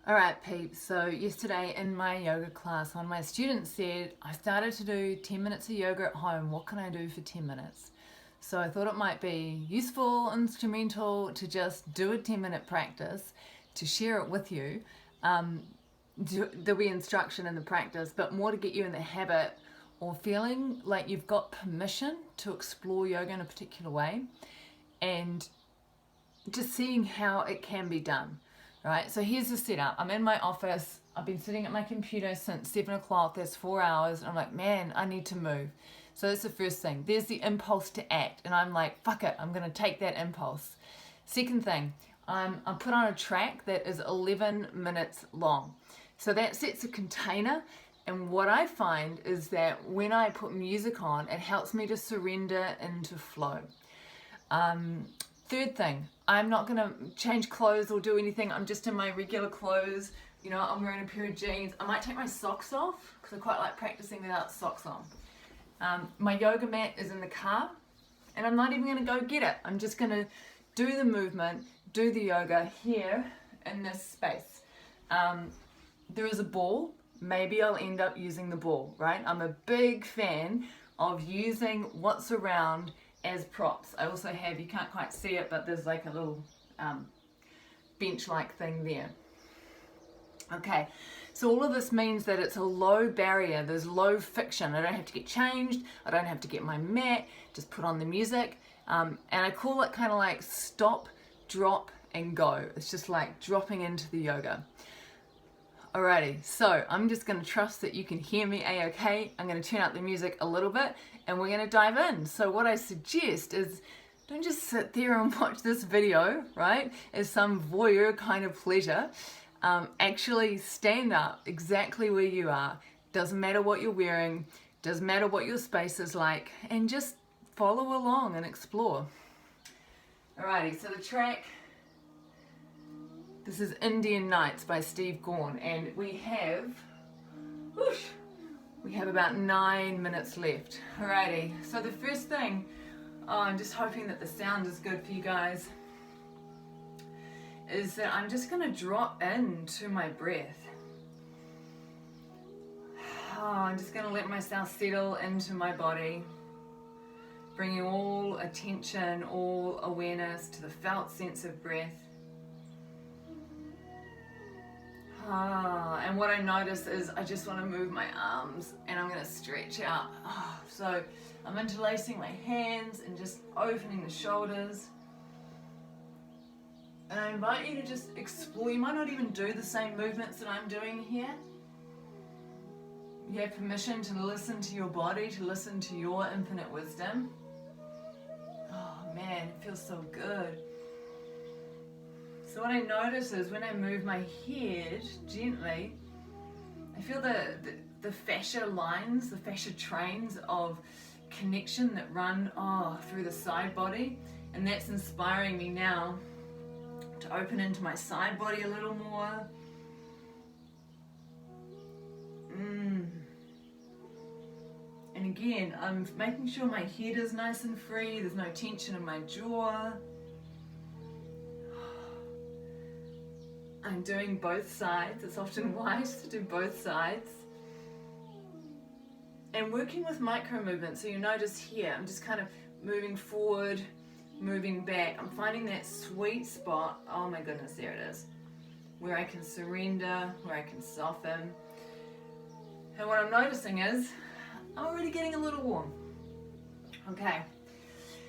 Alright peeps, so yesterday in my yoga class, one of my students said, I started to do 10 minutes of yoga at home, what can I do for 10 minutes? So I thought it might be useful, instrumental to just do a 10-minute practice, to share it with you. There'll be instruction in the practice, but more to get you in the habit or feeling like you've got permission to explore yoga in a particular way and just seeing how it can be done. Right, so here's the setup. I'm in my office. I've been sitting at my computer since 7 o'clock. That's 4 hours. And I'm like, man, I need to move. So that's the first thing. There's the impulse to act. And I'm like, fuck it. I'm going to take that impulse. Second thing, I'm put on a track that is 11 minutes long. So that sets a container. And what I find is that when I put music on, it helps me to surrender into flow. Third thing, I'm not going to change clothes or do anything. I'm just in my regular clothes. You know, I'm wearing a pair of jeans. I might take my socks off because I quite like practicing without socks on. My yoga mat is in the car and I'm not even going to go get it. I'm just going to do the movement, do the yoga here in this space. There is a ball. Maybe I'll end up using the ball, right? I'm a big fan of using what's around as props. I also have, you can't quite see it, but there's like a little bench-like thing there. Okay, so all of this means that it's a low barrier, there's low friction. I don't have to get changed, I don't have to get my mat, just put on the music. And I call it kind of like stop, drop, and go. It's just like dropping into the yoga. Alrighty, so I'm just going to trust that you can hear me a-okay. I'm going to turn up the music a little bit and we're going to dive in. So what I suggest is don't just sit there and watch this video, right, as some voyeur kind of pleasure. Actually stand up exactly where you are. Doesn't matter what you're wearing, doesn't matter what your space is like, and just follow along and explore. Alrighty, so the track. This is Indian Nights by Steve Gorn, and we have about 9 minutes left. Alrighty, so the first thing, I'm just hoping that the sound is good for you guys, is that I'm just going to drop into my breath. I'm just going to let myself settle into my body, bringing all attention, all awareness to the felt sense of breath. And what I notice is I just want to move my arms and I'm going to stretch out. So I'm interlacing my hands and just opening the shoulders. And I invite you to just explore. You might not even do the same movements that I'm doing here. You have permission to listen to your body, to listen to your infinite wisdom. Oh man, it feels so good. So what I notice is when I move my head gently, I feel the fascia lines, the fascia trains of connection that run through the side body, and that's inspiring me now to open into my side body a little more. And again, I'm making sure my head is nice and free, there's no tension in my jaw. I'm doing both sides. It's often wise to do both sides. And working with micro movements. So you notice here, I'm just kind of moving forward, moving back. I'm finding that sweet spot. Oh my goodness, there it is. Where I can surrender, where I can soften. And what I'm noticing is, I'm already getting a little warm. Okay.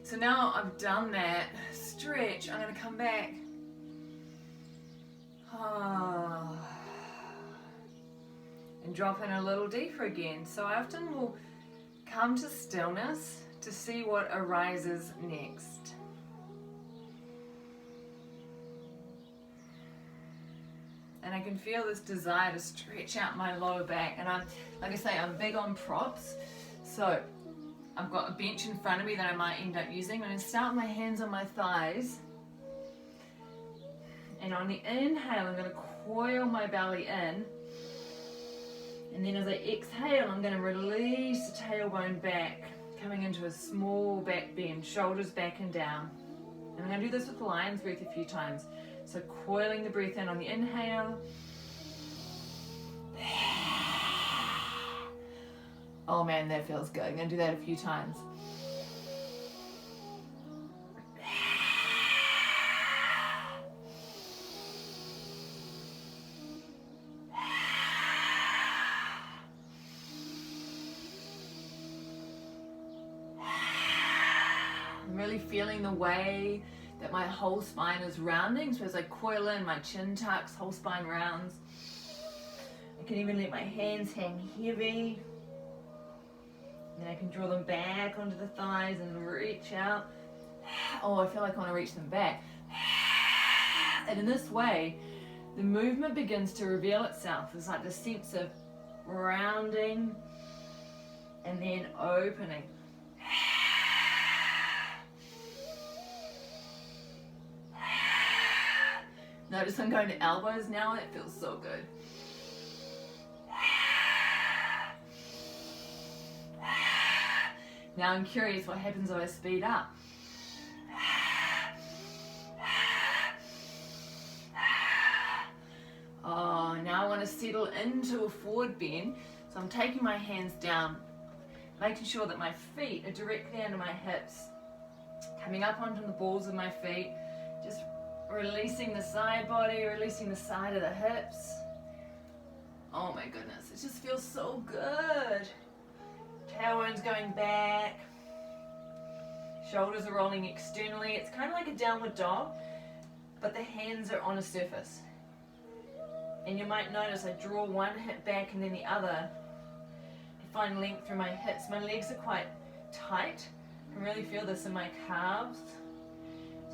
So now I've done that stretch, I'm going to come back. And drop in a little deeper again. So I often will come to stillness to see what arises next. And I can feel this desire to stretch out my lower back. And like I say, I'm big on props. So I've got a bench in front of me that I might end up using. I'm going to start with my hands on my thighs. And on the inhale, I'm going to coil my belly in. And then as I exhale, I'm going to release the tailbone back, coming into a small back bend, shoulders back and down. And I'm going to do this with the lion's breath a few times. So coiling the breath in on the inhale, Oh man, that feels good. I'm gonna do that a few times. I'm really feeling the way that my whole spine is rounding. So as I coil in, my chin tucks, whole spine rounds. I can even let my hands hang heavy. And then I can draw them back onto the thighs and reach out. Oh, I feel like I want to reach them back. And in this way, the movement begins to reveal itself. There's like this sense of rounding and then opening. Notice I'm going to elbows now. It feels so good. Now I'm curious what happens if I speed up. Oh, now I want to settle into a forward bend. So I'm taking my hands down, making sure that my feet are directly under my hips, coming up onto the balls of my feet, just releasing the side body, releasing the side of the hips. Oh my goodness, it just feels so good. Tailbone's going back. Shoulders are rolling externally. It's kind of like a downward dog, but the hands are on a surface. And you might notice I draw one hip back and then the other. I find length through my hips. My legs are quite tight. I can really feel this in my calves.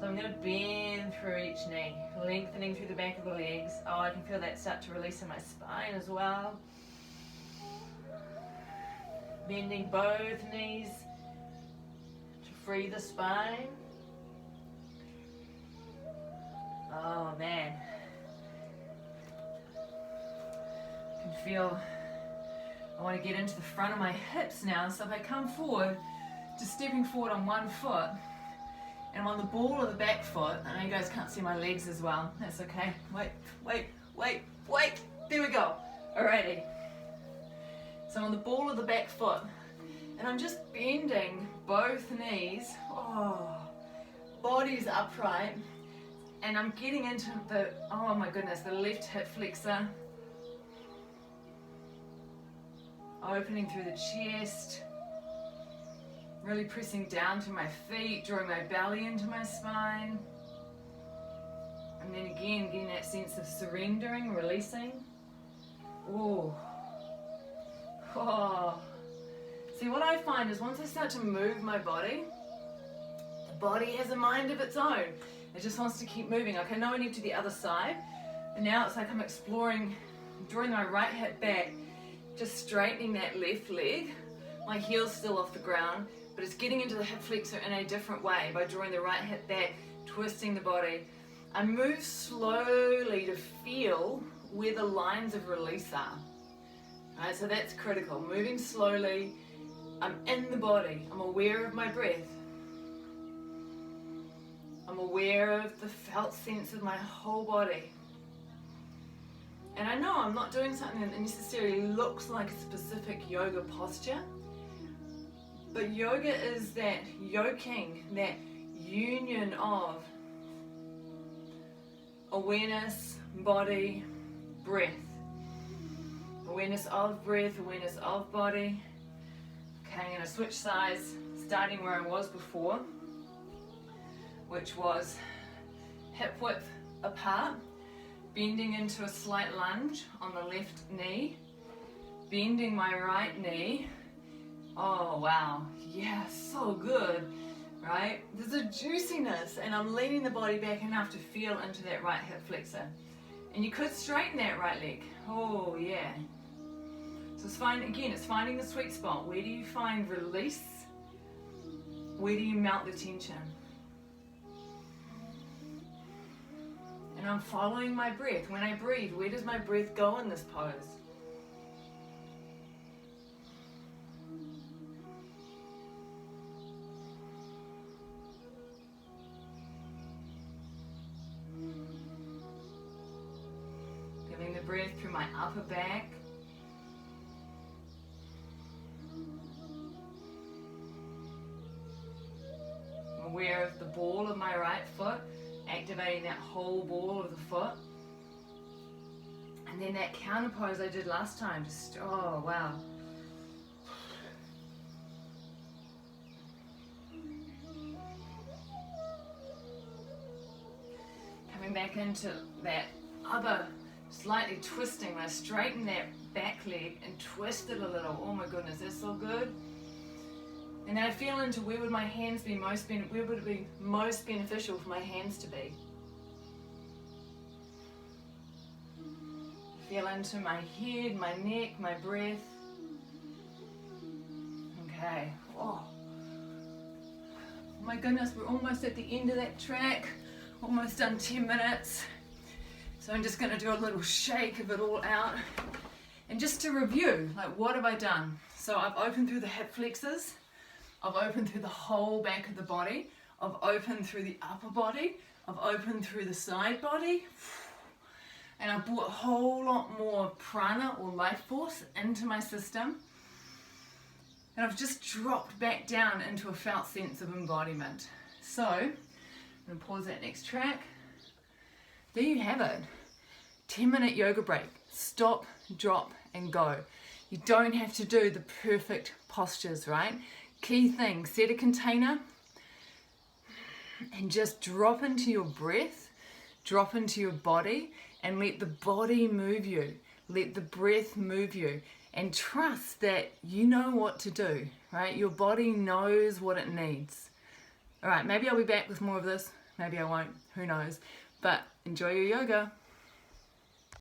So I'm going to bend through each knee, lengthening through the back of the legs. Oh, I can feel that start to release in my spine as well. Bending both knees to free the spine. Oh man. I can feel I want to get into the front of my hips now. So if I come forward, just stepping forward on one foot, and I'm on the ball of the back foot. I know you guys can't see my legs as well. That's okay. Wait. There we go. Alrighty. So I'm on the ball of the back foot. And I'm just bending both knees. Oh, body's upright. And I'm getting into the, oh my goodness, the left hip flexor. Opening through the chest. Really pressing down to my feet, drawing my belly into my spine. And then again, getting that sense of surrendering, releasing. Oh. See, what I find is once I start to move my body, the body has a mind of its own. It just wants to keep moving. Like I know I need to the other side. And now it's like I'm exploring, drawing my right hip back, just straightening that left leg. My heel's still off the ground, but it's getting into the hip flexor in a different way by drawing the right hip back, twisting the body. I move slowly to feel where the lines of release are. Alright, so that's critical. Moving slowly, I'm in the body, I'm aware of my breath. I'm aware of the felt sense of my whole body. And I know I'm not doing something that necessarily looks like a specific yoga posture, but yoga is that yoking, that union of awareness, body, breath. Awareness of breath, awareness of body. Okay, I'm going to switch sides, starting where I was before, which was hip width apart, bending into a slight lunge on the left knee, bending my right knee. Oh wow, yeah, so good, right? There's a juiciness, and I'm leaning the body back enough to feel into that right hip flexor. And you could straighten that right leg. Oh yeah. So it's finding the sweet spot. Where do you find release? Where do you melt the tension? And I'm following my breath. When I breathe, where does my breath go in this pose? Giving the breath through my upper back. aware of the ball of my right foot, activating that whole ball of the foot. And then that counter pose I did last time, just, oh wow. Coming back into that other, slightly twisting, when I straighten that back leg and twist it a little. Oh my goodness, that's so good. And then I feel into where would my hands be where would it be most beneficial for my hands to be. Feel into my head, my neck, my breath. Okay. Oh my goodness, we're almost at the end of that track. Almost done 10 minutes. So I'm just going to do a little shake of it all out. And just to review, like, what have I done? So I've opened through the hip flexors. I've opened through the whole back of the body. I've opened through the upper body. I've opened through the side body. And I've brought a whole lot more prana or life force into my system. And I've just dropped back down into a felt sense of embodiment. So, I'm going to pause that next track. There you have it. 10-minute yoga break. Stop, drop, and go. You don't have to do the perfect postures, right? Key thing, set a container and just drop into your breath, drop into your body, and let the body move you. Let the breath move you. And trust that you know what to do, right? Your body knows what it needs. All right, maybe I'll be back with more of this. Maybe I won't. Who knows? But enjoy your yoga.